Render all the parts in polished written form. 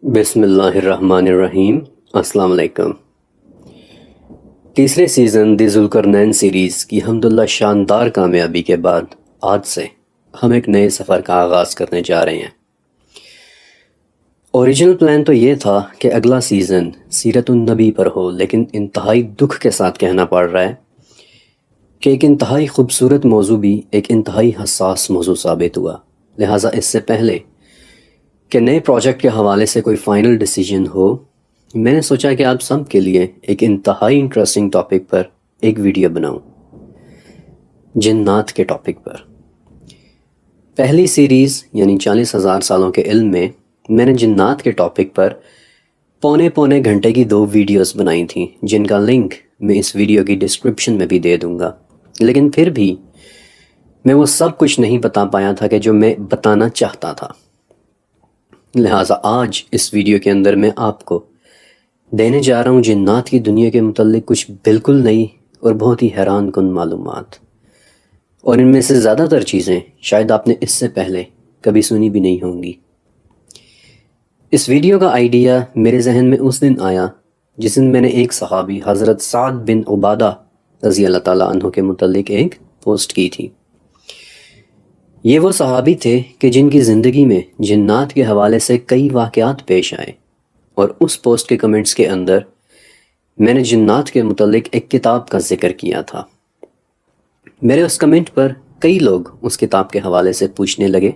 بسم اللہ الرحمن الرحیم۔ السلام علیکم۔ تیسرے سیزن دی ذوالقرنین سیریز کی الحمدللہ شاندار کامیابی کے بعد آج سے ہم ایک نئے سفر کا آغاز کرنے جا رہے ہیں۔ اوریجنل پلان تو یہ تھا کہ اگلا سیزن سیرت النبی پر ہو، لیکن انتہائی دکھ کے ساتھ کہنا پڑ رہا ہے کہ ایک انتہائی خوبصورت موضوع بھی ایک انتہائی حساس موضوع ثابت ہوا، لہٰذا اس سے پہلے کہ نئے پروجیکٹ کے حوالے سے کوئی فائنل ڈیسیجن ہو، میں نے سوچا کہ آپ سب کے لیے ایک انتہائی انٹرسٹنگ ٹاپک پر ایک ویڈیو بناؤں، جنات کے ٹاپک پر۔ پہلی سیریز یعنی 40,000 سالوں کے علم میں نے جنات کے ٹاپک پر پونے گھنٹے کی 2 ویڈیوز بنائی تھیں، جن کا لنک میں اس ویڈیو کی ڈسکرپشن میں بھی دے دوں گا، لیکن پھر بھی میں وہ سب کچھ نہیں بتا پایا تھا کہ جو میں بتانا چاہتا تھا۔ لہٰذا آج اس ویڈیو کے اندر میں آپ کو دینے جا رہا ہوں جنات کی دنیا کے متعلق کچھ بالکل نئی اور بہت ہی حیران کن معلومات، اور ان میں سے زیادہ تر چیزیں شاید آپ نے اس سے پہلے کبھی سنی بھی نہیں ہوں گی۔ اس ویڈیو کا آئیڈیا میرے ذہن میں اس دن آیا جس دن میں نے ایک صحابی حضرت سعد بن عبادہ رضی اللہ تعالیٰ عنہ کے متعلق ایک پوسٹ کی تھی۔ یہ وہ صحابی تھے کہ جن کی زندگی میں جنات کے حوالے سے کئی واقعات پیش آئے، اور اس پوسٹ کے کمنٹس کے اندر میں نے جنات کے متعلق ایک کتاب کا ذکر کیا تھا۔ میرے اس کمنٹ پر کئی لوگ اس کتاب کے حوالے سے پوچھنے لگے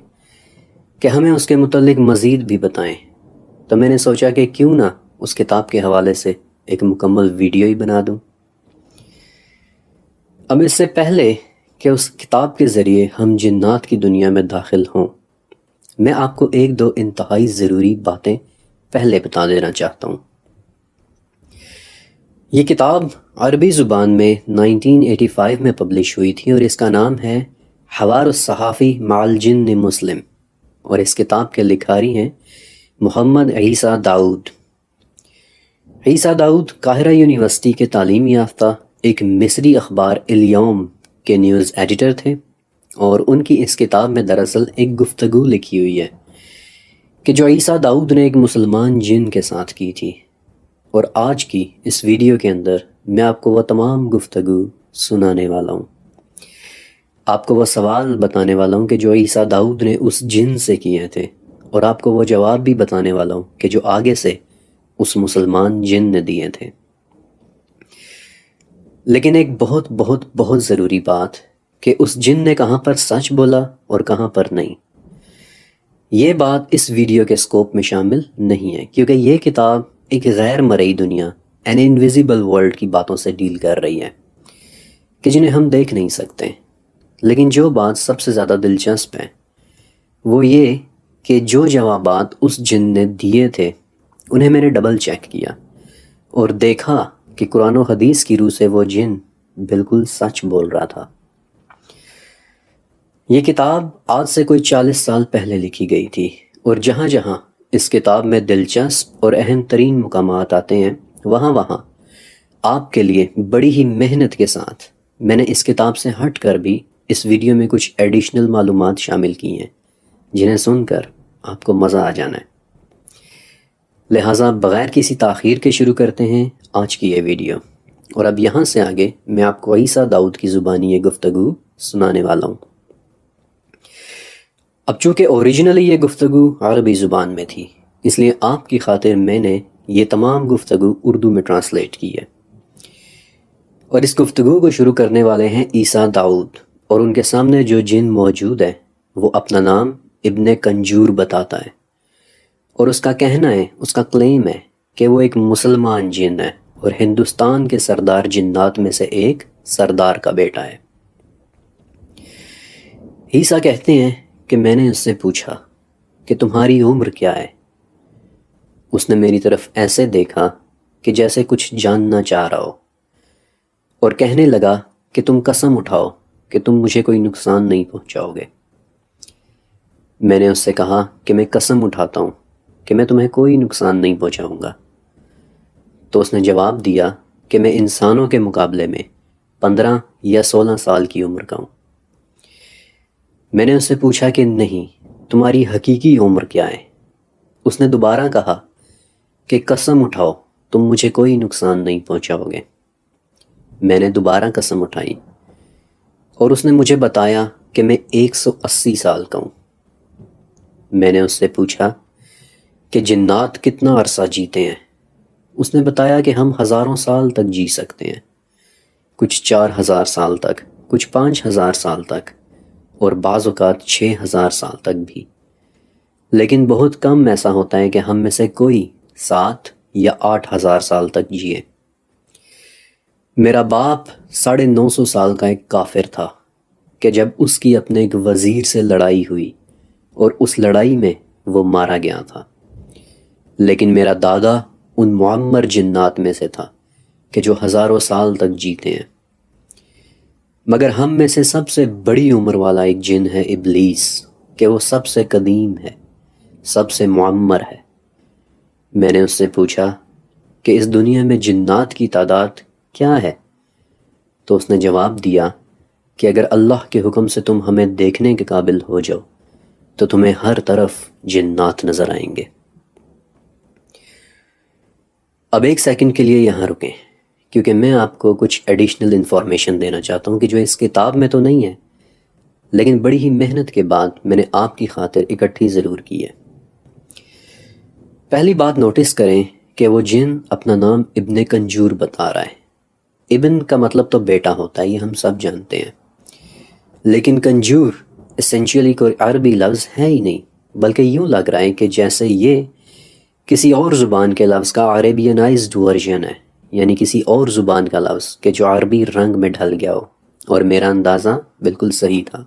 کہ ہمیں اس کے متعلق مزید بھی بتائیں، تو میں نے سوچا کہ کیوں نہ اس کتاب کے حوالے سے ایک مکمل ویڈیو ہی بنا دوں۔ اب اس سے پہلے کہ اس کتاب کے ذریعے ہم جنات کی دنیا میں داخل ہوں، میں آپ کو 1-2 انتہائی ضروری باتیں پہلے بتا دینا چاہتا ہوں۔ یہ کتاب عربی زبان میں 1985 میں پبلش ہوئی تھی، اور اس کا نام ہے حوار الصحافی مع الجن مسلم، اور اس کتاب کے لکھاری ہیں محمد عیسیٰ داؤد۔ عیسیٰ داؤد قاہرہ یونیورسٹی کے تعلیم یافتہ ایک مصری اخبار الیوم کے نیوز ایڈیٹر تھے، اور ان کی اس کتاب میں دراصل ایک گفتگو لکھی ہوئی ہے کہ جو عیسیٰ داؤد نے ایک مسلمان جن کے ساتھ کی تھی، اور آج کی اس ویڈیو کے اندر میں آپ کو وہ تمام گفتگو سنانے والا ہوں، آپ کو وہ سوال بتانے والا ہوں کہ جو عیسیٰ داؤد نے اس جن سے کیے تھے، اور آپ کو وہ جواب بھی بتانے والا ہوں کہ جو آگے سے اس مسلمان جن نے دیے تھے۔ لیکن ایک بہت بہت بہت ضروری بات کہ اس جن نے کہاں پر سچ بولا اور کہاں پر نہیں، یہ بات اس ویڈیو کے سکوپ میں شامل نہیں ہے، کیونکہ یہ کتاب ایک غیر مرئی دنیا این انویزیبل ورلڈ کی باتوں سے ڈیل کر رہی ہے کہ جنہیں ہم دیکھ نہیں سکتے۔ لیکن جو بات سب سے زیادہ دلچسپ ہے وہ یہ کہ جو جوابات اس جن نے دیے تھے انہیں میں نے ڈبل چیک کیا اور دیکھا کہ قرآن و حدیث کی روح سے وہ جن بالکل سچ بول رہا تھا۔ یہ کتاب آج سے کوئی 40 سال پہلے لکھی گئی تھی، اور جہاں جہاں اس کتاب میں دلچسپ اور اہم ترین مقامات آتے ہیں، وہاں وہاں آپ کے لیے بڑی ہی محنت کے ساتھ میں نے اس کتاب سے ہٹ کر بھی اس ویڈیو میں کچھ ایڈیشنل معلومات شامل کی ہیں، جنہیں سن کر آپ کو مزہ آ جانا ہے۔ لہٰذا بغیر کسی تاخیر کے شروع کرتے ہیں آج کی یہ ویڈیو، اور اب یہاں سے آگے میں آپ کو عیسیٰ داؤد کی زبانی یہ گفتگو سنانے والا ہوں۔ اب چونکہ اوریجنلی یہ گفتگو عربی زبان میں تھی، اس لیے آپ کی خاطر میں نے یہ تمام گفتگو اردو میں ٹرانسلیٹ کی ہے، اور اس گفتگو کو شروع کرنے والے ہیں عیسیٰ داؤد، اور ان کے سامنے جو جن موجود ہے وہ اپنا نام ابن کنجور بتاتا ہے، اور اس کا کہنا ہے، اس کا کلیم ہے کہ وہ ایک مسلمان جن ہے اور ہندوستان کے سردار جنات میں سے ایک سردار کا بیٹا ہے۔ عیسیٰ کہتے ہیں کہ میں نے اس سے پوچھا کہ تمہاری عمر کیا ہے؟ اس نے میری طرف ایسے دیکھا کہ جیسے کچھ جاننا چاہ رہا ہو، اور کہنے لگا کہ تم قسم اٹھاؤ کہ تم مجھے کوئی نقصان نہیں پہنچاؤ گے۔ میں نے اس سے کہا کہ میں قسم اٹھاتا ہوں کہ میں تمہیں کوئی نقصان نہیں پہنچاؤں گا۔ تو اس نے جواب دیا کہ میں انسانوں کے مقابلے میں 15 یا 16 سال کی عمر کا ہوں۔ میں نے اس سے پوچھا کہ نہیں، تمہاری حقیقی عمر کیا ہے؟ اس نے دوبارہ کہا کہ قسم اٹھاؤ تم مجھے کوئی نقصان نہیں پہنچاؤ گے۔ میں نے دوبارہ قسم اٹھائی اور اس نے مجھے بتایا کہ میں 180 سال کا ہوں۔ میں نے اس سے پوچھا کہ جنات کتنا عرصہ جیتے ہیں؟ اس نے بتایا کہ ہم ہزاروں سال تک جی سکتے ہیں، کچھ 4000 سال تک، کچھ 5000 سال تک، اور بعض اوقات 6000 سال تک بھی، لیکن بہت کم ایسا ہوتا ہے کہ ہم میں سے کوئی 7 یا 8000 سال تک جیے۔ میرا باپ 950 سال کا ایک کافر تھا کہ جب اس کی اپنے ایک وزیر سے لڑائی ہوئی اور اس لڑائی میں وہ مارا گیا تھا، لیکن میرا دادا ان معمر جنات میں سے تھا کہ جو ہزاروں سال تک جیتے ہیں۔ مگر ہم میں سے سب سے بڑی عمر والا ایک جن ہے ابلیس، کہ وہ سب سے قدیم ہے، سب سے معمر ہے۔ میں نے اس سے پوچھا کہ اس دنیا میں جنات کی تعداد کیا ہے؟ تو اس نے جواب دیا کہ اگر اللہ کے حکم سے تم ہمیں دیکھنے کے قابل ہو جاؤ تو تمہیں ہر طرف جنات نظر آئیں گے۔ اب ایک سیکنڈ کے لیے یہاں رکیں، کیونکہ میں آپ کو کچھ ایڈیشنل انفارمیشن دینا چاہتا ہوں کہ جو اس کتاب میں تو نہیں ہے، لیکن بڑی ہی محنت کے بعد میں نے آپ کی خاطر اکٹھی ضرور کی ہے۔ پہلی بات نوٹس کریں کہ وہ جن اپنا نام ابن کنجور بتا رہا ہے۔ ابن کا مطلب تو بیٹا ہوتا ہے، یہ ہم سب جانتے ہیں، لیکن کنجور اسینشیلی کوئی عربی لفظ ہے ہی نہیں، بلکہ یوں لگ رہا ہے کہ جیسے یہ کسی اور زبان کے لفظ کا عربینائزڈ ورژن ہے، یعنی کسی اور زبان کا لفظ کہ جو عربی رنگ میں ڈھل گیا ہو، اور میرا اندازہ بالکل صحیح تھا۔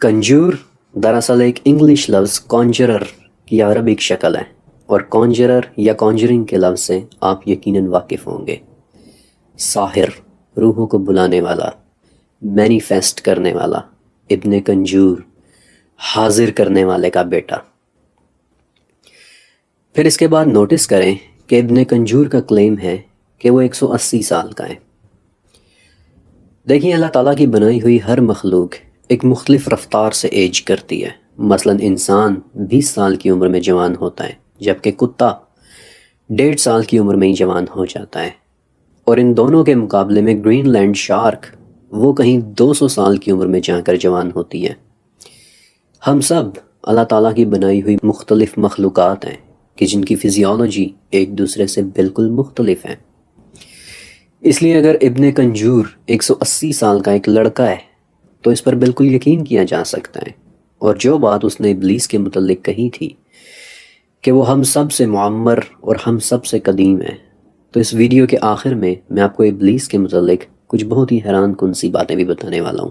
کنجور دراصل ایک انگلش لفظ کانجرر کی عربک شکل ہے، اور کانجرر یا کانجرنگ کے لفظ سے آپ یقیناً واقف ہوں گے۔ ساحر، روحوں کو بلانے والا، مینیفیسٹ کرنے والا، ابن کنجور، حاضر کرنے والے کا بیٹا۔ پھر اس کے بعد نوٹس کریں کہ ابن کنجور کا کلیم ہے کہ وہ 180 سال کا ہے۔ دیکھیں، اللہ تعالیٰ کی بنائی ہوئی ہر مخلوق ایک مختلف رفتار سے ایج کرتی ہے۔ مثلا انسان 20 سال کی عمر میں جوان ہوتا ہے، جبکہ کتا 1.5 سال کی عمر میں ہی جوان ہو جاتا ہے، اور ان دونوں کے مقابلے میں گرین لینڈ شارک وہ کہیں 200 سال کی عمر میں جا کر جوان ہوتی ہے۔ ہم سب اللہ تعالیٰ کی بنائی ہوئی مختلف مخلوقات ہیں کہ جن کی فزیولوجی ایک دوسرے سے بالکل مختلف ہے۔ اس لیے اگر ابن کنجور 180 سال کا ایک لڑکا ہے تو اس پر بالکل یقین کیا جا سکتا ہے، اور جو بات اس نے ابلیس کے متعلق کہی تھی کہ وہ ہم سب سے معمر اور ہم سب سے قدیم ہے، تو اس ویڈیو کے آخر میں آپ کو ابلیس کے متعلق کچھ بہت ہی حیران کن سی باتیں بھی بتانے والا ہوں۔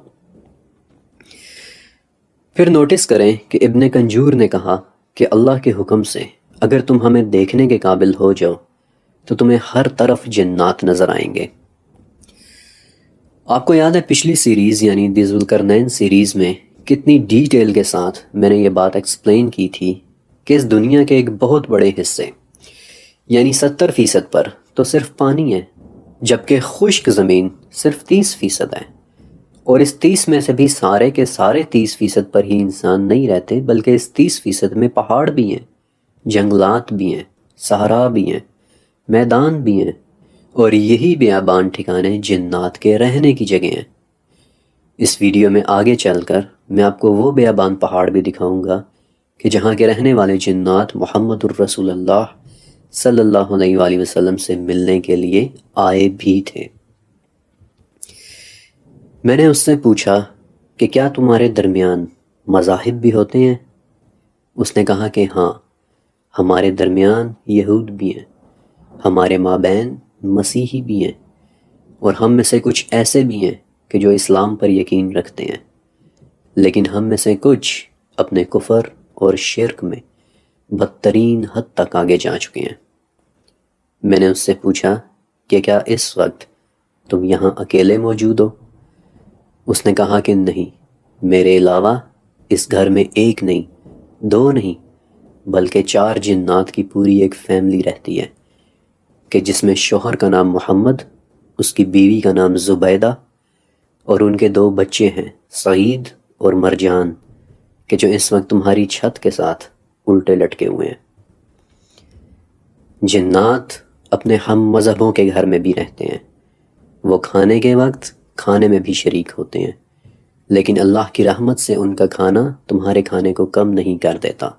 پھر نوٹس کریں کہ ابن کنجور نے کہا کہ اللہ کے حکم سے اگر تم ہمیں دیکھنے کے قابل ہو جاؤ تو تمہیں ہر طرف جنات نظر آئیں گے۔ آپ کو یاد ہے پچھلی سیریز یعنی دی ذوالقرنین سیریز میں کتنی ڈیٹیل کے ساتھ میں نے یہ بات ایکسپلین کی تھی کہ اس دنیا کے ایک بہت بڑے حصے یعنی 70% پر تو صرف پانی ہے، جبکہ خشک زمین صرف 30% ہے، اور اس 30 میں سے بھی سارے کے سارے 30% پر ہی انسان نہیں رہتے، بلکہ اس 30% میں پہاڑ بھی ہیں، جنگلات بھی ہیں، صحرا بھی ہیں، میدان بھی ہیں، اور یہی بیابان ٹھکانے جنات کے رہنے کی جگہ ہیں۔ اس ویڈیو میں آگے چل کر میں آپ کو وہ بیابان پہاڑ بھی دکھاؤں گا کہ جہاں کے رہنے والے جنات محمد الرسول اللہ صلی اللہ علیہ وآلہ وسلم سے ملنے کے لیے آئے بھی تھے۔ میں نے اس سے پوچھا کہ کیا تمہارے درمیان مذاہب بھی ہوتے ہیں؟ اس نے کہا کہ ہاں، ہمارے درمیان یہود بھی ہیں، ہمارے مابین مسیحی بھی ہیں، اور ہم میں سے کچھ ایسے بھی ہیں کہ جو اسلام پر یقین رکھتے ہیں، لیکن ہم میں سے کچھ اپنے کفر اور شرک میں بدترین حد تک آگے جا چکے ہیں۔ میں نے اس سے پوچھا کہ کیا اس وقت تم یہاں اکیلے موجود ہو؟ اس نے کہا کہ نہیں، میرے علاوہ اس گھر میں 1 نہیں، 2 نہیں، بلکہ 4 جنات کی پوری ایک فیملی رہتی ہے، کہ جس میں شوہر کا نام محمد، اس کی بیوی کا نام زبیدہ، اور ان کے 2 بچے ہیں سعید اور مرجان، کہ جو اس وقت تمہاری چھت کے ساتھ الٹے لٹکے ہوئے ہیں۔ جنات اپنے ہم مذہبوں کے گھر میں بھی رہتے ہیں، وہ کھانے کے وقت کھانے میں بھی شریک ہوتے ہیں، لیکن اللہ کی رحمت سے ان کا کھانا تمہارے کھانے کو کم نہیں کر دیتا۔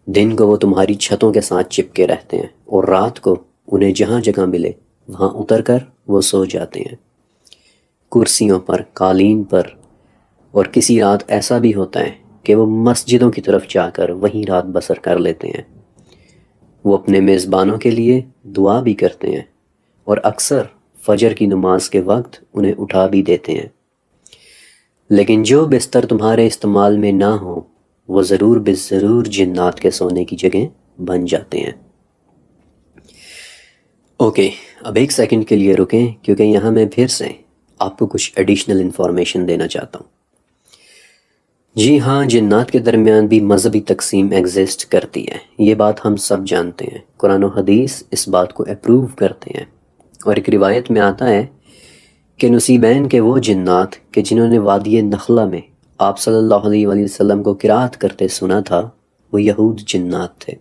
دن کو وہ تمہاری چھتوں کے ساتھ چپکے رہتے ہیں، اور رات کو انہیں جہاں جگہ ملے وہاں اتر کر وہ سو جاتے ہیں، کرسیوں پر، قالین پر۔ اور کسی رات ایسا بھی ہوتا ہے کہ وہ مسجدوں کی طرف جا کر وہیں رات بسر کر لیتے ہیں۔ وہ اپنے میزبانوں کے لیے دعا بھی کرتے ہیں، اور اکثر فجر کی نماز کے وقت انہیں اٹھا بھی دیتے ہیں۔ لیکن جو بستر تمہارے استعمال میں نہ ہو وہ ضرور بالضرور جنات کے سونے کی جگہ بن جاتے ہیں۔ اوکے، اب ایک سیکنڈ کے لیے رکیں، کیونکہ یہاں میں پھر سے آپ کو کچھ ایڈیشنل انفارمیشن دینا چاہتا ہوں۔ جی ہاں، جنات کے درمیان بھی مذہبی تقسیم ایگزسٹ کرتی ہے، یہ بات ہم سب جانتے ہیں۔ قرآن و حدیث اس بات کو اپروو کرتے ہیں، اور ایک روایت میں آتا ہے کہ نصیبین کے وہ جنات کہ جنہوں نے وادی نخلہ میں آپ صلی اللہ علیہ وآلہ وسلم کو قرات کرتے سنا تھا، وہ یہود جنات تھے۔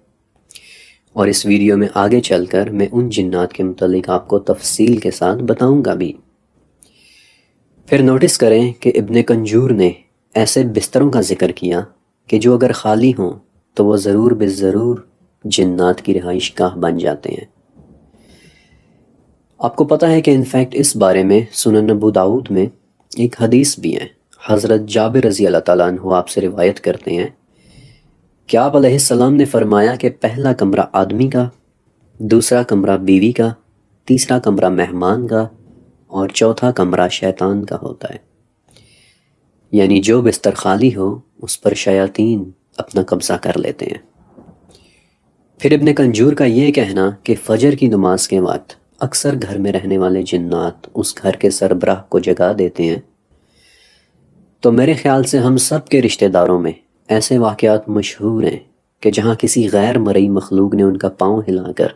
اور اس ویڈیو میں آگے چل کر میں ان جنات کے متعلق آپ کو تفصیل کے ساتھ بتاؤں گا بھی۔ پھر نوٹس کریں کہ ابن کنجور نے ایسے بستروں کا ذکر کیا کہ جو اگر خالی ہوں تو وہ ضرور بالضرور جنات کی رہائش گاہ بن جاتے ہیں۔ آپ کو پتہ ہے کہ انفیکٹ اس بارے میں سنن ابو داؤد میں ایک حدیث بھی ہے۔ حضرت جابر رضی اللہ تعالیٰ عنہ آپ سے روایت کرتے ہیں کہ آپ علیہ السلام نے فرمایا کہ پہلا کمرہ آدمی کا، دوسرا کمرہ بیوی کا، تیسرا کمرہ مہمان کا، اور چوتھا کمرہ شیطان کا ہوتا ہے۔ یعنی جو بستر خالی ہو اس پر شیاطین اپنا قبضہ کر لیتے ہیں۔ پھر ابن کنجور کا یہ کہنا کہ فجر کی نماز کے وقت اکثر گھر میں رہنے والے جنات اس گھر کے سربراہ کو جگا دیتے ہیں، تو میرے خیال سے ہم سب کے رشتہ داروں میں ایسے واقعات مشہور ہیں کہ جہاں کسی غیر مرئی مخلوق نے ان کا پاؤں ہلا کر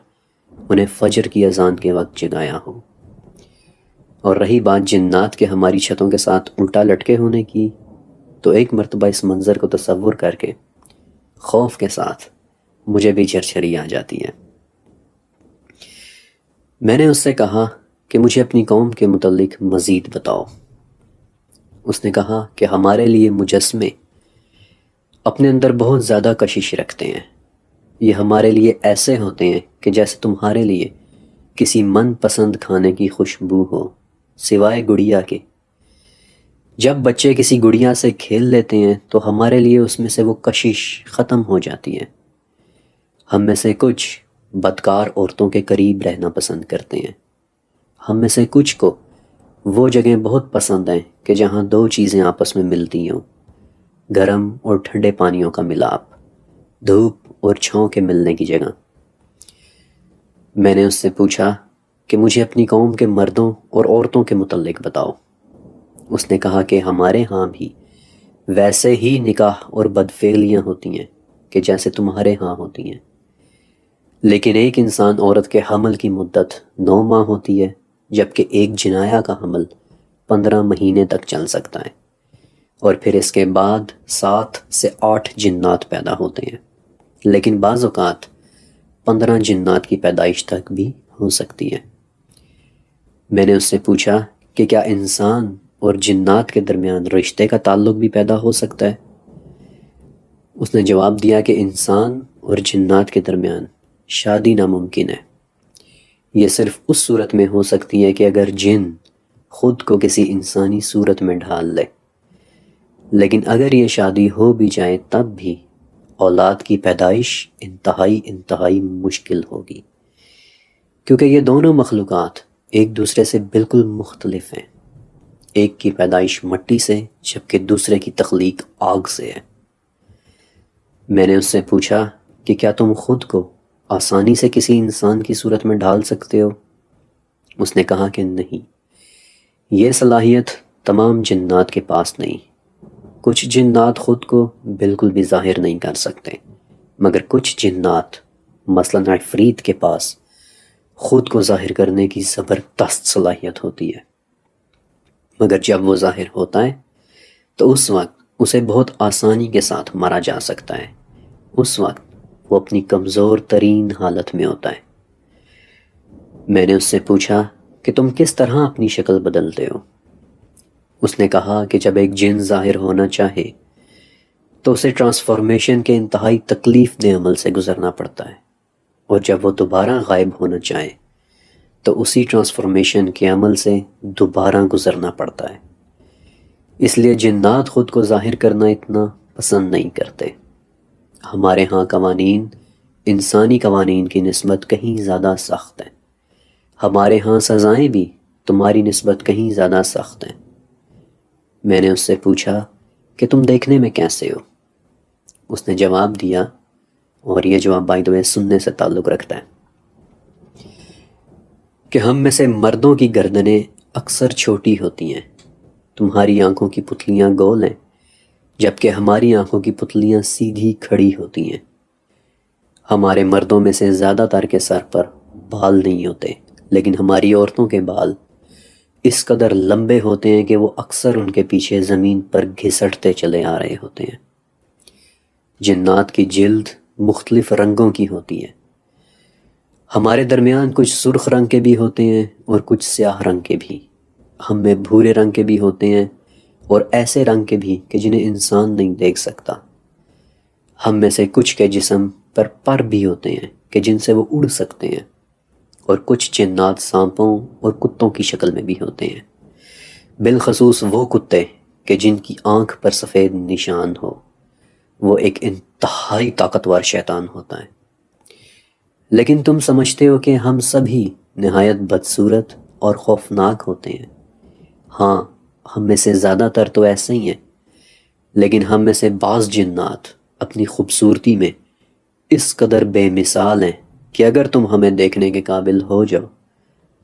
انہیں فجر کی اذان کے وقت جگایا ہو۔ اور رہی بات جنات کے ہماری چھتوں کے ساتھ الٹا لٹکے ہونے کی، تو ایک مرتبہ اس منظر کو تصور کر کے خوف کے ساتھ مجھے بھی چرچری آ جاتی ہے۔ میں نے اس سے کہا کہ مجھے اپنی قوم کے متعلق مزید بتاؤ۔ اس نے کہا کہ ہمارے لیے مجسمے اپنے اندر بہت زیادہ کشش رکھتے ہیں، یہ ہمارے لیے ایسے ہوتے ہیں کہ جیسے تمہارے لیے کسی من پسند کھانے کی خوشبو ہو، سوائے گڑیا کے۔ جب بچے کسی گڑیا سے کھیل لیتے ہیں تو ہمارے لیے اس میں سے وہ کشش ختم ہو جاتی ہے۔ ہم میں سے کچھ بدکار عورتوں کے قریب رہنا پسند کرتے ہیں، ہم میں سے کچھ کو وہ جگہیں بہت پسند ہیں کہ جہاں دو چیزیں آپس میں ملتی ہوں، گرم اور ٹھنڈے پانیوں کا ملاپ، دھوپ اور چھاؤں کے ملنے کی جگہ۔ میں نے اس سے پوچھا کہ مجھے اپنی قوم کے مردوں اور عورتوں کے متعلق بتاؤ۔ اس نے کہا کہ ہمارے ہاں بھی ویسے ہی نکاح اور بدفعلیاں ہوتی ہیں کہ جیسے تمہارے ہاں ہوتی ہیں، لیکن ایک انسان عورت کے حمل کی مدت 9 ماہ ہوتی ہے، جبکہ ایک جنایا کا حمل 15 مہینے تک چل سکتا ہے، اور پھر اس کے بعد 7 سے 8 جنات پیدا ہوتے ہیں، لیکن بعض اوقات 15 جنات کی پیدائش تک بھی ہو سکتی ہے۔ میں نے اس سے پوچھا کہ کیا انسان اور جنات کے درمیان رشتے کا تعلق بھی پیدا ہو سکتا ہے؟ اس نے جواب دیا کہ انسان اور جنات کے درمیان شادی ناممکن ہے۔ یہ صرف اس صورت میں ہو سکتی ہے کہ اگر جن خود کو کسی انسانی صورت میں ڈھال لے، لیکن اگر یہ شادی ہو بھی جائے تب بھی اولاد کی پیدائش انتہائی مشکل ہوگی، کیونکہ یہ دونوں مخلوقات ایک دوسرے سے بالکل مختلف ہیں۔ ایک کی پیدائش مٹی سے جبکہ دوسرے کی تخلیق آگ سے ہے۔ میں نے اس سے پوچھا کہ کیا تم خود کو آسانی سے کسی انسان کی صورت میں ڈھال سکتے ہو؟ اس نے کہا کہ نہیں، یہ صلاحیت تمام جنات کے پاس نہیں۔ کچھ جنات خود کو بالکل بھی ظاہر نہیں کر سکتے، مگر کچھ جنات مثلاً عفریت کے پاس خود کو ظاہر کرنے کی زبردست صلاحیت ہوتی ہے، مگر جب وہ ظاہر ہوتا ہے تو اس وقت اسے بہت آسانی کے ساتھ مارا جا سکتا ہے۔ اس وقت وہ اپنی کمزور ترین حالت میں ہوتا ہے۔ میں نے اس سے پوچھا کہ تم کس طرح اپنی شکل بدلتے ہو؟ اس نے کہا کہ جب ایک جن ظاہر ہونا چاہے تو اسے ٹرانسفارمیشن کے انتہائی تکلیف دہ عمل سے گزرنا پڑتا ہے، اور جب وہ دوبارہ غائب ہونا چاہے تو اسی ٹرانسفارمیشن کے عمل سے دوبارہ گزرنا پڑتا ہے۔ اس لیے جنات خود کو ظاہر کرنا اتنا پسند نہیں کرتے۔ ہمارے ہاں قوانین انسانی قوانین کی نسبت کہیں زیادہ سخت ہیں۔ ہمارے ہاں سزائیں بھی تمہاری نسبت کہیں زیادہ سخت ہیں۔ میں نے اس سے پوچھا کہ تم دیکھنے میں کیسے ہو؟ اس نے جواب دیا، اور یہ جواب بائی دا وے سننے سے تعلق رکھتا ہے، کہ ہم میں سے مردوں کی گردنیں اکثر چھوٹی ہوتی ہیں، تمہاری آنکھوں کی پتلیاں گول ہیں، جبکہ ہماری آنکھوں کی پتلیاں سیدھی کھڑی ہوتی ہیں۔ ہمارے مردوں میں سے زیادہ تر کے سر پر بال نہیں ہوتے، لیکن ہماری عورتوں کے بال اس قدر لمبے ہوتے ہیں کہ وہ اکثر ان کے پیچھے زمین پر گھسٹتے چلے آ رہے ہوتے ہیں۔ جنات کی جلد مختلف رنگوں کی ہوتی ہے۔ ہمارے درمیان کچھ سرخ رنگ کے بھی ہوتے ہیں اور کچھ سیاہ رنگ کے بھی۔ ہم میں بھورے رنگ کے بھی ہوتے ہیں اور ایسے رنگ کے بھی کہ جنہیں انسان نہیں دیکھ سکتا۔ ہم میں سے کچھ کے جسم پر پر بھی ہوتے ہیں کہ جن سے وہ اڑ سکتے ہیں، اور کچھ جنات سانپوں اور کتوں کی شکل میں بھی ہوتے ہیں، بالخصوص وہ کتے کہ جن کی آنکھ پر سفید نشان ہو۔ وہ ایک انتہائی طاقتور شیطان ہوتا ہے۔ لیکن تم سمجھتے ہو کہ ہم سبھی نہایت بدصورت اور خوفناک ہوتے ہیں۔ ہاں، ہم میں سے زیادہ تر تو ایسے ہی ہیں، لیکن ہم میں سے بعض جنات اپنی خوبصورتی میں اس قدر بے مثال ہیں کہ اگر تم ہمیں دیکھنے کے قابل ہو جاؤ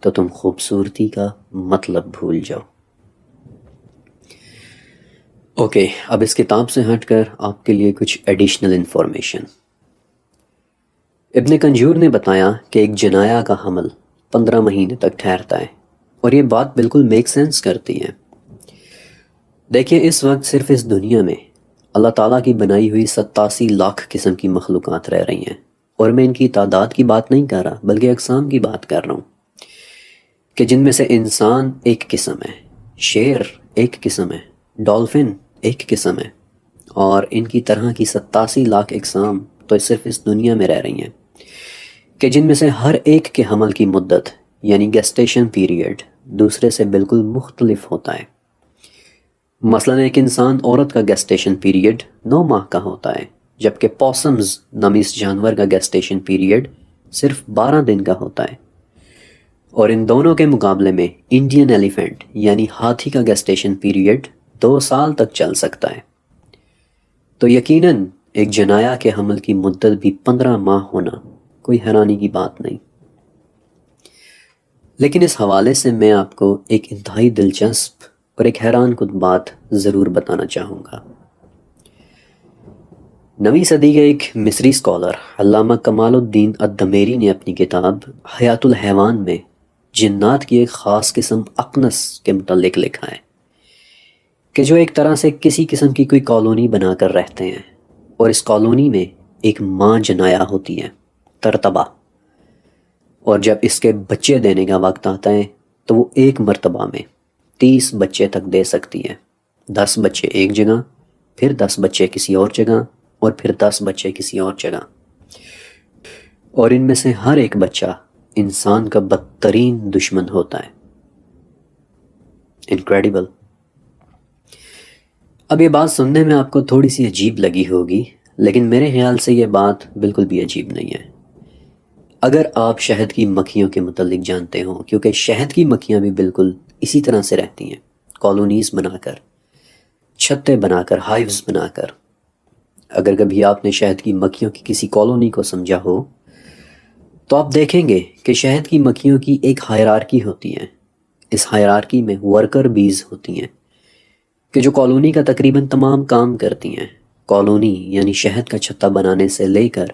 تو تم خوبصورتی کا مطلب بھول جاؤ۔ اوکے، اب اس کتاب سے ہٹ کر آپ کے لیے کچھ ایڈیشنل انفارمیشن۔ ابن کنجور نے بتایا کہ ایک جنایا کا حمل 15 مہینے تک ٹھہرتا ہے، اور یہ بات بالکل میک سینس کرتی ہے۔ دیکھیں، اس وقت صرف اس دنیا میں اللہ تعالیٰ کی بنائی ہوئی 87 لاکھ قسم کی مخلوقات رہ رہی ہیں، اور میں ان کی تعداد کی بات نہیں کر رہا بلکہ اقسام کی بات کر رہا ہوں، کہ جن میں سے انسان ایک قسم ہے، شیر ایک قسم ہے، ڈولفن ایک قسم ہے، اور ان کی طرح کی 87 لاکھ اقسام تو صرف اس دنیا میں رہ رہی ہیں، کہ جن میں سے ہر ایک کے حمل کی مدت یعنی گیسٹیشن پیریڈ دوسرے سے بالکل مختلف ہوتا ہے۔ مثلا ایک انسان عورت کا گیسٹیشن پیریڈ 9 ماہ کا ہوتا ہے، جبکہ پوسمز نامی اس جانور کا گیسٹیشن پیریڈ صرف 12 دن کا ہوتا ہے، اور ان دونوں کے مقابلے میں انڈین ایلیفینٹ یعنی ہاتھی کا گیسٹیشن پیریڈ 2 سال تک چل سکتا ہے۔ تو یقیناً ایک جنایا کے حمل کی مدت بھی 15 ماہ ہونا کوئی حیرانی کی بات نہیں۔ لیکن اس حوالے سے میں آپ کو ایک انتہائی دلچسپ اور ایک حیران کن بات ضرور بتانا چاہوں گا۔ 9ویں صدی کے ایک مصری اسکالر علامہ کمال الدین الدمیری نے اپنی کتاب حیات الحیوان میں جنات کی ایک خاص قسم اقنس کے متعلق لکھا ہے، کہ جو ایک طرح سے کسی قسم کی کوئی کالونی بنا کر رہتے ہیں، اور اس کالونی میں ایک ماں جنایا ہوتی ہے، ترتبہ، اور جب اس کے بچے دینے کا وقت آتا ہے تو وہ ایک مرتبہ میں 30 بچے تک دے سکتی ہے۔ 10 بچے ایک جگہ، پھر 10 بچے کسی اور جگہ، اور پھر 10 بچے کسی اور جگہ، اور ان میں سے ہر ایک بچہ انسان کا بدترین دشمن ہوتا ہے۔ انکریڈیبل۔ اب یہ بات سننے میں آپ کو تھوڑی سی عجیب لگی ہوگی، لیکن میرے خیال سے یہ بات بالکل بھی عجیب نہیں ہے اگر آپ شہد کی مکھیوں کے متعلق جانتے ہوں، کیونکہ شہد کی مکھیاں بھی بالکل اسی طرح سے رہتی ہیں، کالونیز بنا کر، چھتیں بنا کر، ہائیوز بنا کر۔ اگر کبھی آپ نے شہد کی مکھیوں کی کسی کالونی کو سمجھا ہو تو آپ دیکھیں گے کہ شہد کی مکھیوں کی ایک ہائرارکی ہوتی ہے۔ اس ہائرارکی میں ورکر بیز ہوتی ہیں کہ جو کالونی کا تقریباً تمام کام کرتی ہیں۔ کالونی یعنی شہد کا چھتا بنانے سے لے کر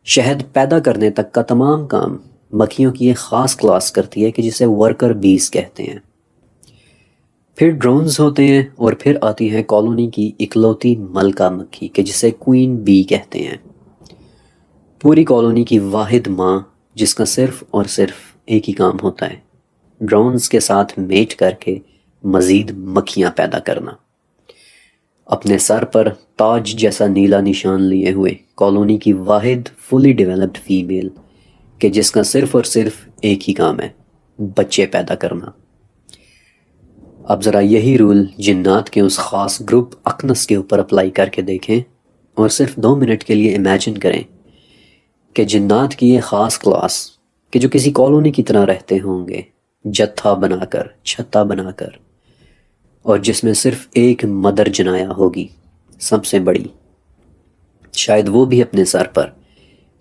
شہد پیدا کرنے تک کا تمام کام مکھیوں کی ایک خاص کلاس کرتی ہے کہ جسے ورکر بیز کہتے ہیں۔ پھر ڈرونز ہوتے ہیں، اور پھر آتی ہے کالونی کی اکلوتی ملکہ مکھی کہ جسے کوئین بی کہتے ہیں۔ پوری کالونی کی واحد ماں جس کا صرف اور صرف ایک ہی کام ہوتا ہے، ڈرونز کے ساتھ میٹ کر کے مزید مکھیاں پیدا کرنا۔ اپنے سر پر تاج جیسا نیلا نشان لیے ہوئے کالونی کی واحد فلی ڈیولپڈ فیمیل کہ جس کا صرف اور صرف ایک ہی کام ہے، بچے پیدا کرنا۔ اب ذرا یہی رول جنات کے اس خاص گروپ اکنس کے اوپر اپلائی کر کے دیکھیں اور صرف 2 منٹ کے لیے امیجن کریں کہ جنات کی یہ خاص کلاس کہ جو کسی کالونی کی طرح رہتے ہوں گے، جتھا بنا کر، چھتا بنا کر، اور جس میں صرف ایک مدر جنایا ہوگی سب سے بڑی، شاید وہ بھی اپنے سر پر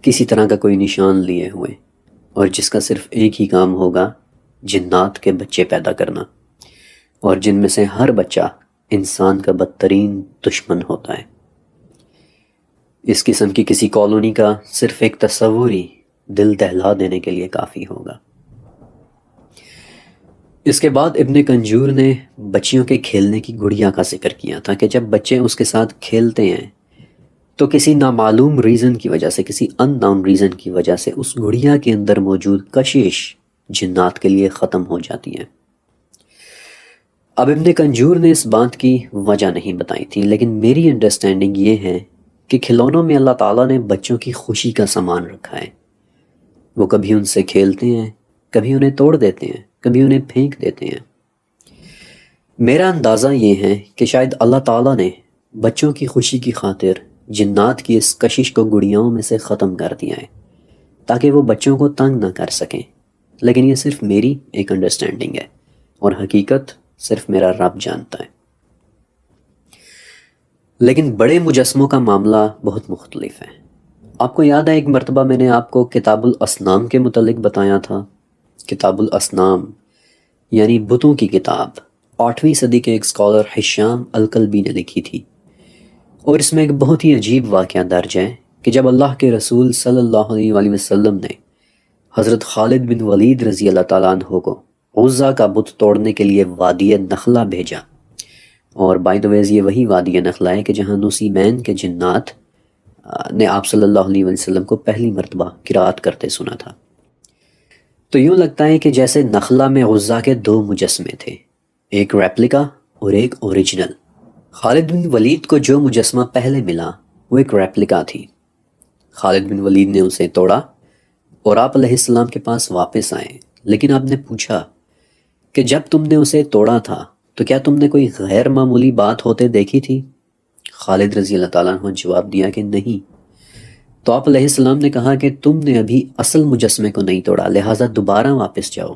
کسی طرح کا کوئی نشان لیے ہوئے، اور جس کا صرف ایک ہی کام ہوگا جنات کے بچے پیدا کرنا، اور جن میں سے ہر بچہ انسان کا بدترین دشمن ہوتا ہے۔ اس قسم کی کسی کالونی کا صرف ایک تصور ہی دل دہلا دینے کے لیے کافی ہوگا۔ اس کے بعد ابن کنجور نے بچیوں کے کھیلنے کی گڑیا کا ذکر کیا تھا کہ جب بچے اس کے ساتھ کھیلتے ہیں تو کسی نامعلوم ریزن کی وجہ سے، کسی ان نون ریزن کی وجہ سے اس گڑیا کے اندر موجود کشش جنات کے لیے ختم ہو جاتی ہے۔ اب ابن کنجور نے اس بات کی وجہ نہیں بتائی تھی، لیکن میری انڈرسٹینڈنگ یہ ہے کہ کھلونوں میں اللہ تعالیٰ نے بچوں کی خوشی کا سامان رکھا ہے۔ وہ کبھی ان سے کھیلتے ہیں، کبھی انہیں توڑ دیتے ہیں، کبھی انہیں پھینک دیتے ہیں۔ میرا اندازہ یہ ہے کہ شاید اللہ تعالیٰ نے بچوں کی خوشی کی خاطر جنات کی اس کشش کو گڑیاؤں میں سے ختم کر دیا ہے تاکہ وہ بچوں کو تنگ نہ کر سکیں، لیکن یہ صرف میری ایک انڈرسٹینڈنگ ہے اور حقیقت صرف میرا رب جانتا ہے۔ لیکن بڑے مجسموں کا معاملہ بہت مختلف ہے۔ آپ کو یاد ہے ایک مرتبہ میں نے آپ کو کتاب الاسنام کے متعلق بتایا تھا۔ کتاب الاسنام یعنی بتوں کی کتاب 8ویں صدی کے ایک اسکالر ہشام الکلبی نے لکھی تھی، اور اس میں ایک بہت ہی عجیب واقعہ درج ہے کہ جب اللہ کے رسول صلی اللہ علیہ وآلہ وسلم نے حضرت خالد بن ولید رضی اللہ تعالیٰ عنہ کو عزا کا بت توڑنے کے لیے وادی نخلہ بھیجا، اور بائی دا ویز یہ وہی وادی نخلہ ہے کہ جہاں نصیبین کے جنات نے آپ صلی اللہ علیہ وسلم کو پہلی مرتبہ قرات کرتے سنا تھا، تو یوں لگتا ہے کہ جیسے نخلہ میں عزا کے 2 مجسمے تھے، ایک ریپلیکا اور ایک اوریجنل۔ خالد بن ولید کو جو مجسمہ پہلے ملا وہ ایک ریپلیکا تھی۔ خالد بن ولید نے اسے توڑا اور آپ علیہ السلام کے پاس واپس آئے، لیکن آپ نے پوچھا کہ جب تم نے اسے توڑا تھا تو کیا تم نے کوئی غیر معمولی بات ہوتے دیکھی تھی؟ خالد رضی اللہ تعالیٰ عنہ جواب دیا کہ نہیں۔ تو آپ علیہ السلام نے کہا کہ تم نے ابھی اصل مجسمے کو نہیں توڑا، لہٰذا دوبارہ واپس جاؤ۔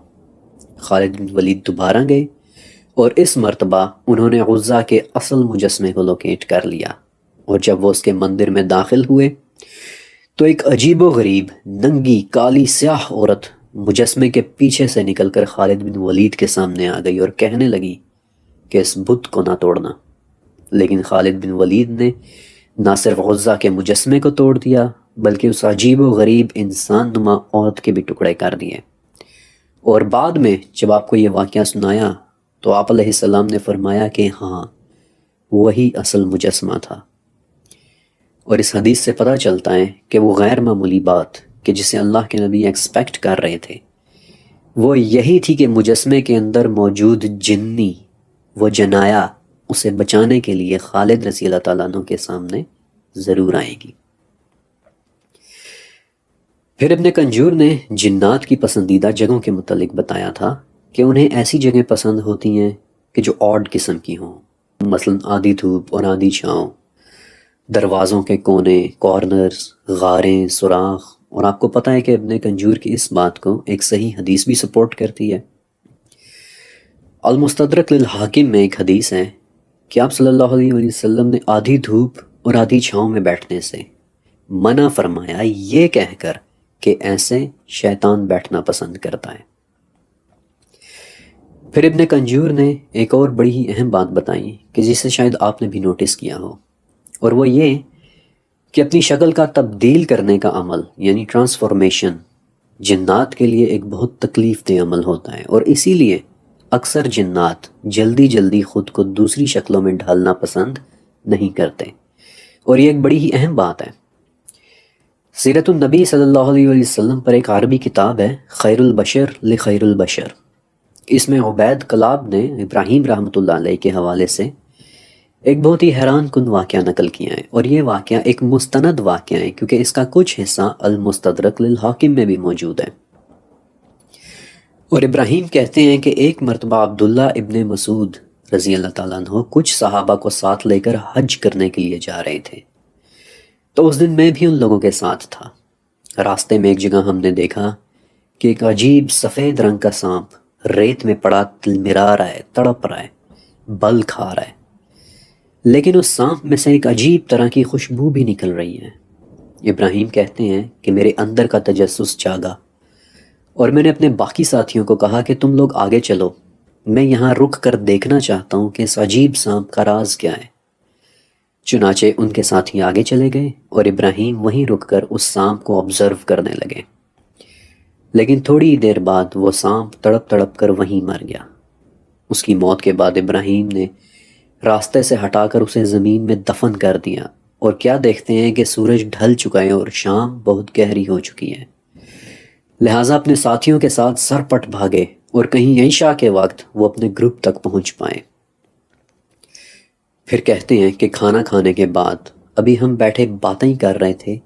خالد بن ولید دوبارہ گئے اور اس مرتبہ انہوں نے عزا کے اصل مجسمے کو لوکیٹ کر لیا، اور جب وہ اس کے مندر میں داخل ہوئے تو ایک عجیب و غریب ننگی کالی سیاہ عورت مجسمے کے پیچھے سے نکل کر خالد بن ولید کے سامنے آ گئی اور کہنے لگی کہ اس بت کو نہ توڑنا، لیکن خالد بن ولید نے نہ صرف عزا کے مجسمے کو توڑ دیا بلکہ اس عجیب و غریب انسان نما عورت کے بھی ٹکڑے کر دیے۔ اور بعد میں جب آپ کو یہ واقعہ سنایا تو آپ علیہ السلام نے فرمایا کہ ہاں وہی اصل مجسمہ تھا۔ اور اس حدیث سے پتہ چلتا ہے کہ وہ غیر معمولی بات کہ جسے اللہ کے نبی ایکسپیکٹ کر رہے تھے وہ یہی تھی کہ مجسمے کے اندر موجود جنی وہ جنایا اسے بچانے کے لیے خالد رضی اللہ تعالیٰ عنہ کے سامنے ضرور آئے گی۔ پھر ابن کنجور نے جنات کی پسندیدہ جگہوں کے متعلق بتایا تھا کہ انہیں ایسی جگہیں پسند ہوتی ہیں کہ جو آڈ قسم کی ہوں، مثلا آدھی دھوپ اور آدھی چھاؤں، دروازوں کے کونے، کارنرز، غاریں، سوراخ، اور آپ کو پتہ ہے کہ ابن کنجور کی اس بات کو ایک صحیح حدیث بھی سپورٹ کرتی ہے۔ المستدرک للحاکم میں ایک حدیث ہے کہ آپ صلی اللہ علیہ وسلم نے آدھی دھوپ اور آدھی چھاؤں میں بیٹھنے سے منع فرمایا، یہ کہہ کر کہ ایسے شیطان بیٹھنا پسند کرتا ہے۔ پھر ابن کنجور نے ایک اور بڑی ہی اہم بات بتائی کہ جسے شاید آپ نے بھی نوٹس کیا ہو، اور وہ یہ کہ اپنی شکل کا تبدیل کرنے کا عمل یعنی ٹرانسفارمیشن جنات کے لیے ایک بہت تکلیف دہ عمل ہوتا ہے، اور اسی لیے اکثر جنات جلدی جلدی خود کو دوسری شکلوں میں ڈھالنا پسند نہیں کرتے، اور یہ ایک بڑی ہی اہم بات ہے۔ سیرت النبی صلی اللہ علیہ وسلم پر ایک عربی کتاب ہے خیر البشر لخیر البشر۔ اس میں عبید کلاب نے ابراہیم رحمۃ اللہ علیہ کے حوالے سے ایک بہت ہی حیران کن واقعہ نقل کیا ہے، اور یہ واقعہ ایک مستند واقعہ ہے کیونکہ اس کا کچھ حصہ المستدرک للحاکم میں بھی موجود ہے۔ اور ابراہیم کہتے ہیں کہ ایک مرتبہ عبداللہ ابن مسعود رضی اللہ تعالیٰ عنہ کچھ صحابہ کو ساتھ لے کر حج کرنے کے لیے جا رہے تھے، تو اس دن میں بھی ان لوگوں کے ساتھ تھا۔ راستے میں ایک جگہ ہم نے دیکھا کہ ایک عجیب سفید رنگ کا سانپ ریت میں پڑا تلمرا رہا ہے، تڑپ رہا ہے، بل کھا رہا ہے، لیکن اس سانپ میں سے ایک عجیب طرح کی خوشبو بھی نکل رہی ہے۔ ابراہیم کہتے ہیں کہ میرے اندر کا تجسس جاگا اور میں نے اپنے باقی ساتھیوں کو کہا کہ تم لوگ آگے چلو، میں یہاں رک کر دیکھنا چاہتا ہوں کہ اس عجیب سانپ کا راز کیا ہے۔ چنانچہ ان کے ساتھی آگے چلے گئے اور ابراہیم وہیں رک کر اس سانپ کو آبزرو کرنے لگے، لیکن تھوڑی دیر بعد وہ سانپ تڑپ تڑپ کر وہیں مر گیا۔ اس کی موت کے بعد ابراہیم نے راستے سے ہٹا کر اسے زمین میں دفن کر دیا، اور کیا دیکھتے ہیں کہ سورج ڈھل چکا ہے اور شام بہت گہری ہو چکی ہے، لہٰذا اپنے ساتھیوں کے ساتھ سر پٹ بھاگے اور کہیں عشاء کے وقت وہ اپنے گروپ تک پہنچ پائیں۔ پھر کہتے ہیں کہ کھانا کھانے کے بعد ابھی ہم بیٹھے باتیں کر رہے تھے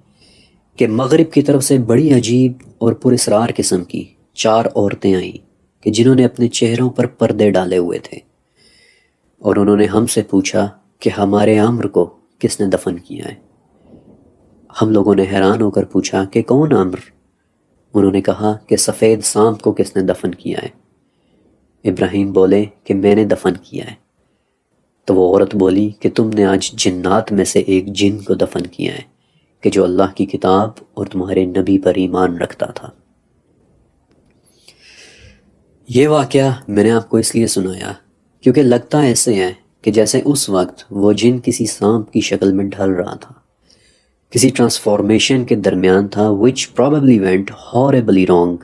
کہ مغرب کی طرف سے بڑی عجیب اور پراسرار قسم کی 4 عورتیں آئیں کہ جنہوں نے اپنے چہروں پر پردے ڈالے ہوئے تھے، اور انہوں نے ہم سے پوچھا کہ ہمارے عمر کو کس نے دفن کیا ہے۔ ہم لوگوں نے حیران ہو کر پوچھا کہ کون عمر؟ انہوں نے کہا کہ سفید سانپ کو کس نے دفن کیا ہے؟ ابراہیم بولے کہ میں نے دفن کیا ہے۔ تو وہ عورت بولی کہ تم نے آج جنات میں سے ایک جن کو دفن کیا ہے کہ جو اللہ کی کتاب اور تمہارے نبی پر ایمان رکھتا تھا۔ یہ واقعہ میں نے آپ کو اس لیے سنایا کیونکہ لگتا ایسے ہے کہ جیسے اس وقت وہ جن کسی سانپ کی شکل میں ڈھل رہا تھا، کسی ٹرانسفارمیشن کے درمیان تھا which probably went horribly wrong،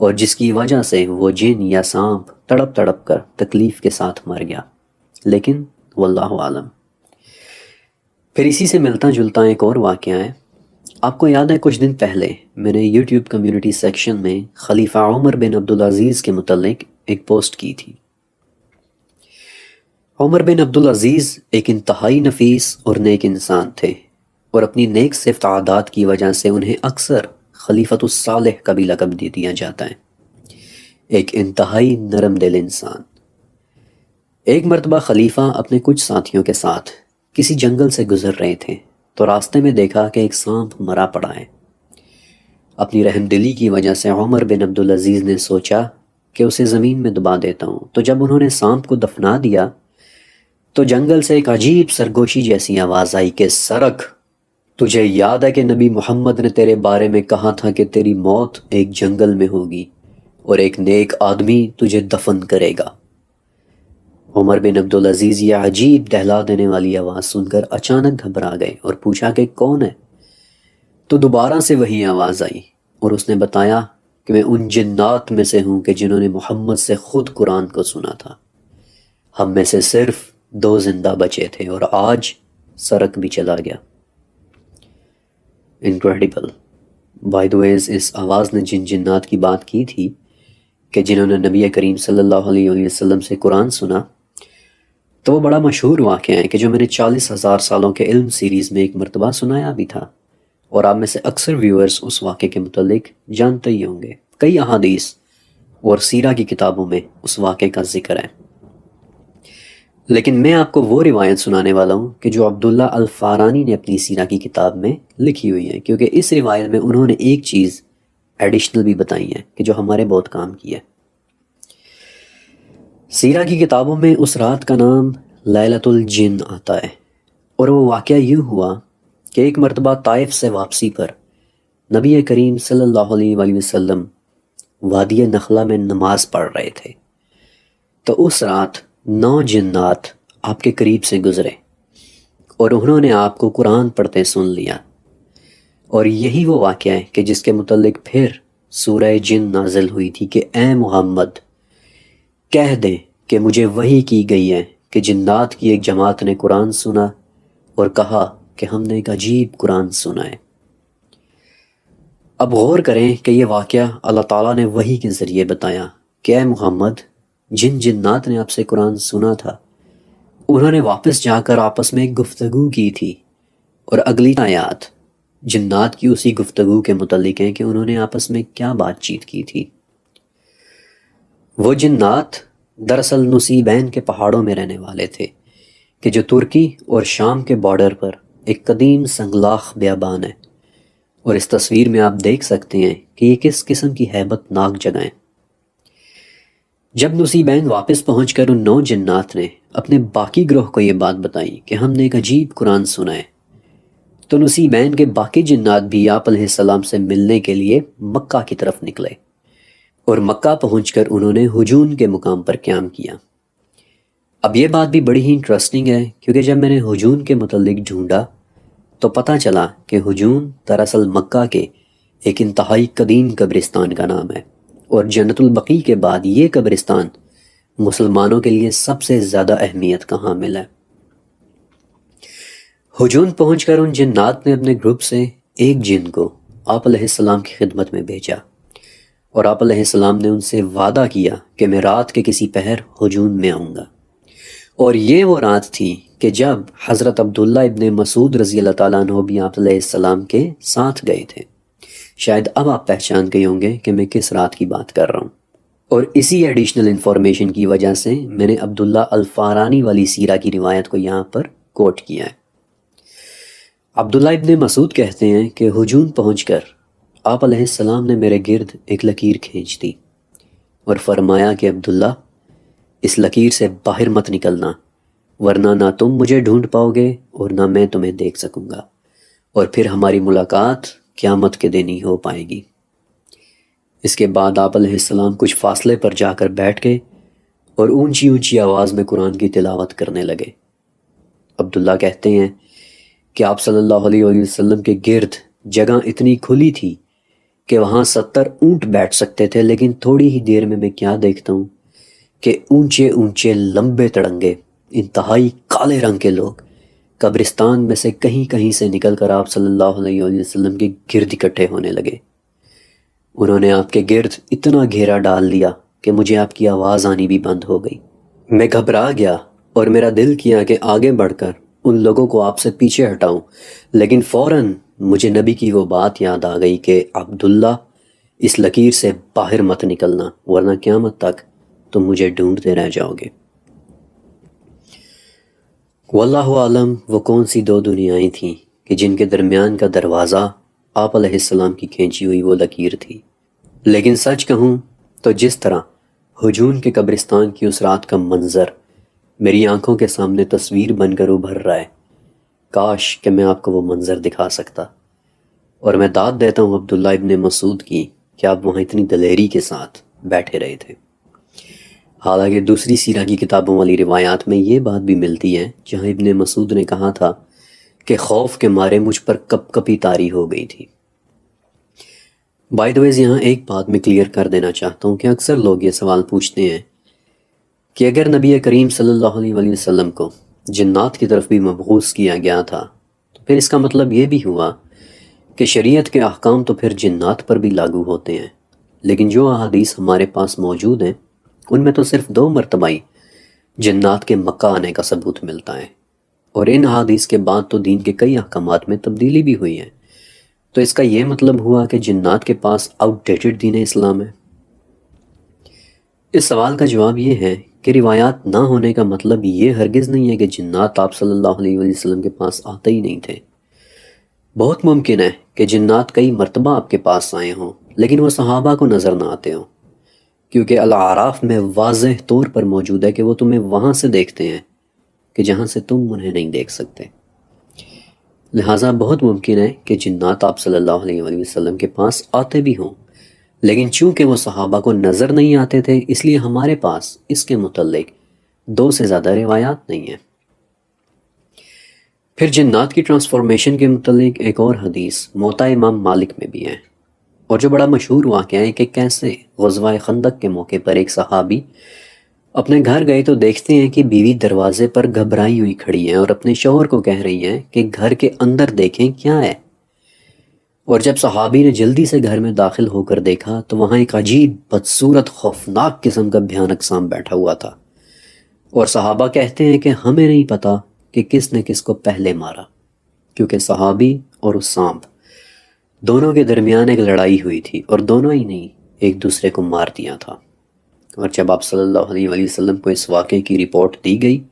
اور جس کی وجہ سے وہ جن یا سانپ تڑپ تڑپ کر تکلیف کے ساتھ مر گیا، لیکن واللہ عالم۔ پھر اسی سے ملتا جلتا ایک اور واقعہ ہے۔ آپ کو یاد ہے کچھ دن پہلے میں نے یوٹیوب کمیونٹی سیکشن میں خلیفہ عمر بن عبدالعزیز کے متعلق ایک پوسٹ کی تھی۔ عمر بن عبدالعزیز ایک انتہائی نفیس اور نیک انسان تھے، اور اپنی نیک صفت عادات کی وجہ سے انہیں اکثر خلیفۃ الصالح کا بھی لقب دے دیا جاتا ہے، ایک انتہائی نرم دل انسان۔ ایک مرتبہ خلیفہ اپنے کچھ ساتھیوں کے ساتھ کسی جنگل سے گزر رہے تھے تو راستے میں دیکھا کہ ایک سانپ مرا پڑا ہے۔ اپنی رحم دلی کی وجہ سے عمر بن عبدالعزیز نے سوچا کہ اسے زمین میں دبا دیتا ہوں، تو جب انہوں نے سانپ کو دفنا دیا تو جنگل سے ایک عجیب سرگوشی جیسی آواز آئی کہ سرک، تجھے یاد ہے کہ نبی محمد نے تیرے بارے میں کہا تھا کہ تیری موت ایک جنگل میں ہوگی اور ایک نیک آدمی تجھے دفن کرے گا۔ عمر بن عبدالعزیز یہ عجیب دہلا دینے والی آواز سن کر اچانک گھبرا گئے اور پوچھا کہ کون ہے؟ تو دوبارہ سے وہی آواز آئی اور اس نے بتایا کہ میں ان جنات میں سے ہوں کہ جنہوں نے محمد سے خود قرآن کو سنا تھا، ہم میں سے صرف 2 زندہ بچے تھے اور آج سرک بھی چلا گیا۔ انکریڈیبل۔ بائی دا ویز اس آواز نے جن جنات کی بات کی تھی کہ جنہوں نے نبی کریم صلی اللہ علیہ وسلم سے قرآن سنا، تو وہ بڑا مشہور واقعہ ہے کہ جو میں نے 40,000 سالوں کے علم سیریز میں ایک مرتبہ سنایا بھی تھا، اور آپ میں سے اکثر ویورز اس واقعے کے متعلق جانتے ہی ہوں گے۔ کئی احادیث اور سیرہ کی کتابوں میں اس واقعے کا ذکر ہے، لیکن میں آپ کو وہ روایت سنانے والا ہوں کہ جو عبداللہ الفارانی نے اپنی سیرہ کی کتاب میں لکھی ہوئی ہے، کیونکہ اس روایت میں انہوں نے ایک چیز ایڈیشنل بھی بتائی ہے کہ جو ہمارے بہت کام کی ہے۔ سیرہ کی کتابوں میں اس رات کا نام لیلۃ الجن آتا ہے، اور وہ واقعہ یوں ہوا کہ ایک مرتبہ طائف سے واپسی پر نبی کریم صلی اللہ علیہ وآلہ وسلم وادی نخلہ میں نماز پڑھ رہے تھے، تو اس رات 9 جنات آپ کے قریب سے گزرے اور انہوں نے آپ کو قرآن پڑھتے سن لیا، اور یہی وہ واقعہ ہے کہ جس کے متعلق پھر سورہ جن نازل ہوئی تھی کہ اے محمد کہہ دیں کہ مجھے وحی کی گئی ہے کہ جنات کی ایک جماعت نے قرآن سنا اور کہا کہ ہم نے ایک عجیب قرآن سنا ہے۔ اب غور کریں کہ یہ واقعہ اللہ تعالیٰ نے وحی کے ذریعے بتایا کہ اے محمد، جن جنات نے آپ سے قرآن سنا تھا انہوں نے واپس جا کر آپس میں گفتگو کی تھی، اور اگلی آیات جنات کی اسی گفتگو کے متعلق ہیں کہ انہوں نے آپس میں کیا بات چیت کی تھی۔ وہ جنات دراصل نصیبین کے پہاڑوں میں رہنے والے تھے کہ جو ترکی اور شام کے بارڈر پر ایک قدیم سنگلاخ بیابان ہے، اور اس تصویر میں آپ دیکھ سکتے ہیں کہ یہ کس قسم کی ہیبت ناک جگہیں۔ جب نصیبین واپس پہنچ کر ان 9 جنات نے اپنے باقی گروہ کو یہ بات بتائی کہ ہم نے ایک عجیب قرآن سنا ہے، تو نصیبین کے باقی جنات بھی آپ علیہ السلام سے ملنے کے لیے مکہ کی طرف نکلے، اور مکہ پہنچ کر انہوں نے ہجون کے مقام پر قیام کیا۔ اب یہ بات بھی بڑی ہی انٹرسٹنگ ہے، کیونکہ جب میں نے ہجون کے متعلق ڈھونڈا تو پتہ چلا کہ ہجون دراصل مکہ کے ایک انتہائی قدیم قبرستان کا نام ہے، اور جنت البقیع کے بعد یہ قبرستان مسلمانوں کے لیے سب سے زیادہ اہمیت کا حامل ہے۔ ہجون پہنچ کر ان جنات نے اپنے گروپ سے ایک جن کو آپ علیہ السلام کی خدمت میں بھیجا، اور آپ علیہ السلام نے ان سے وعدہ کیا کہ میں رات کے کسی پہر ہجون میں آؤں گا، اور یہ وہ رات تھی کہ جب حضرت عبداللہ ابن مسعود رضی اللہ تعالیٰ عنہ بھی آپ علیہ السلام کے ساتھ گئے تھے۔ شاید اب آپ پہچان گئے ہوں گے کہ میں کس رات کی بات کر رہا ہوں، اور اسی ایڈیشنل انفارمیشن کی وجہ سے میں نے عبداللہ الفارانی والی سیرہ کی روایت کو یہاں پر کوٹ کیا ہے۔ عبداللہ ابن مسعود کہتے ہیں کہ ہجون پہنچ کر آپ علیہ السلام نے میرے گرد ایک لکیر کھینچ دی اور فرمایا کہ عبداللہ، اس لکیر سے باہر مت نکلنا، ورنہ نہ تم مجھے ڈھونڈ پاؤ گے اور نہ میں تمہیں دیکھ سکوں گا، اور پھر ہماری ملاقات قیامت کے دن ہی ہو پائے گی۔ اس کے بعد آپ علیہ السلام کچھ فاصلے پر جا کر بیٹھ گئے اور اونچی اونچی آواز میں قرآن کی تلاوت کرنے لگے۔ عبداللہ کہتے ہیں کہ آپ صلی اللہ علیہ وسلم کے گرد جگہ اتنی کھلی تھی کہ وہاں 70 اونٹ بیٹھ سکتے تھے، لیکن تھوڑی ہی دیر میں کیا دیکھتا ہوں کہ اونچے اونچے لمبے تڑنگے انتہائی کالے رنگ کے لوگ قبرستان میں سے کہیں کہیں سے نکل کر آپ صلی اللہ علیہ وسلم کے گرد اکٹھے ہونے لگے۔ انہوں نے آپ کے گرد اتنا گھیرا ڈال لیا کہ مجھے آپ کی آواز آنی بھی بند ہو گئی۔ میں گھبرا گیا اور میرا دل کیا کہ آگے بڑھ کر ان لوگوں کو آپ سے پیچھے ہٹاؤں، لیکن فوراً مجھے نبی کی وہ بات یاد آ گئی کہ عبداللہ، اس لکیر سے باہر مت نکلنا، ورنہ قیامت تک تم مجھے ڈھونڈتے رہ جاؤ گے۔ واللہ عالم وہ کون سی 2 دنیائیں تھیں کہ جن کے درمیان کا دروازہ آپ علیہ السلام کی کھینچی ہوئی وہ لکیر تھی، لیکن سچ کہوں تو جس طرح ہجون کے قبرستان کی اس رات کا منظر میری آنکھوں کے سامنے تصویر بن کر ابھر رہا ہے، کاش کہ میں آپ کو وہ منظر دکھا سکتا۔ اور میں داد دیتا ہوں عبداللہ ابن مسعود کی کہ آپ وہاں اتنی دلیری کے ساتھ بیٹھے رہے تھے۔ حالانکہ دوسری سیرہ کی کتابوں والی روایات میں یہ بات بھی ملتی ہے جہاں ابن مسعود نے کہا تھا کہ خوف کے مارے مجھ پر کپ کپی طاری ہو گئی تھی۔ بائی دا ویز یہاں ایک بات میں کلیئر کر دینا چاہتا ہوں کہ اکثر لوگ یہ سوال پوچھتے ہیں کہ اگر نبی کریم صلی اللہ علیہ وسلم کو جنات کی طرف بھی مبعوث کیا گیا تھا تو پھر اس کا مطلب یہ بھی ہوا کہ شریعت کے احکام تو پھر جنات پر بھی لاگو ہوتے ہیں، لیکن جو احادیث ہمارے پاس موجود ہیں ان میں تو صرف 2 مرتبہ ہی جنات کے مکہ آنے کا ثبوت ملتا ہے، اور ان احادیث کے بعد تو دین کے کئی احکامات میں تبدیلی بھی ہوئی ہے۔ تو اس کا یہ مطلب ہوا کہ جنات کے پاس آؤٹ ڈیٹڈ دین اسلام ہے؟ اس سوال کا جواب یہ ہے کہ روایات نہ ہونے کا مطلب یہ ہرگز نہیں ہے کہ جنات آپ صلی اللہ علیہ وسلم کے پاس آتے ہی نہیں تھے۔ بہت ممکن ہے کہ جنات کئی مرتبہ آپ کے پاس آئے ہوں، لیکن وہ صحابہ کو نظر نہ آتے ہوں، کیونکہ الاعراف میں واضح طور پر موجود ہے کہ وہ تمہیں وہاں سے دیکھتے ہیں کہ جہاں سے تم انہیں نہیں دیکھ سکتے۔ لہٰذا بہت ممکن ہے کہ جنات آپ صلی اللہ علیہ وسلم کے پاس آتے بھی ہوں، لیکن چونکہ وہ صحابہ کو نظر نہیں آتے تھے اس لیے ہمارے پاس اس کے متعلق 2 سے زیادہ روایات نہیں ہیں۔ پھر جنات کی ٹرانسفارمیشن کے متعلق ایک اور حدیث موطا امام مالک میں بھی ہے، اور جو بڑا مشہور واقعہ ہے کہ کیسے غزوہ خندق کے موقع پر ایک صحابی اپنے گھر گئے تو دیکھتے ہیں کہ بیوی دروازے پر گھبرائی ہوئی کھڑی ہے اور اپنے شوہر کو کہہ رہی ہے کہ گھر کے اندر دیکھیں کیا ہے، اور جب صحابی نے جلدی سے گھر میں داخل ہو کر دیکھا تو وہاں ایک عجیب بدصورت خوفناک قسم کا بھیانک سانپ بیٹھا ہوا تھا، اور صحابہ کہتے ہیں کہ ہمیں نہیں پتا کہ کس نے کس کو پہلے مارا، کیونکہ صحابی اور اس سانپ دونوں کے درمیان ایک لڑائی ہوئی تھی، اور دونوں ہی نہیں ایک دوسرے کو مار دیا تھا۔ اور جب آپ صلی اللہ علیہ وآلہ وسلم کو اس واقعے کی رپورٹ دی گئی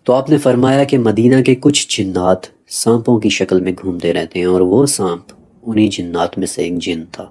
تو آپ نے فرمایا کہ مدینہ کے کچھ جنات سانپوں کی شکل میں گھومتے رہتے ہیں، اور وہ سانپ انہی جنات میں سے ایک جن تھا۔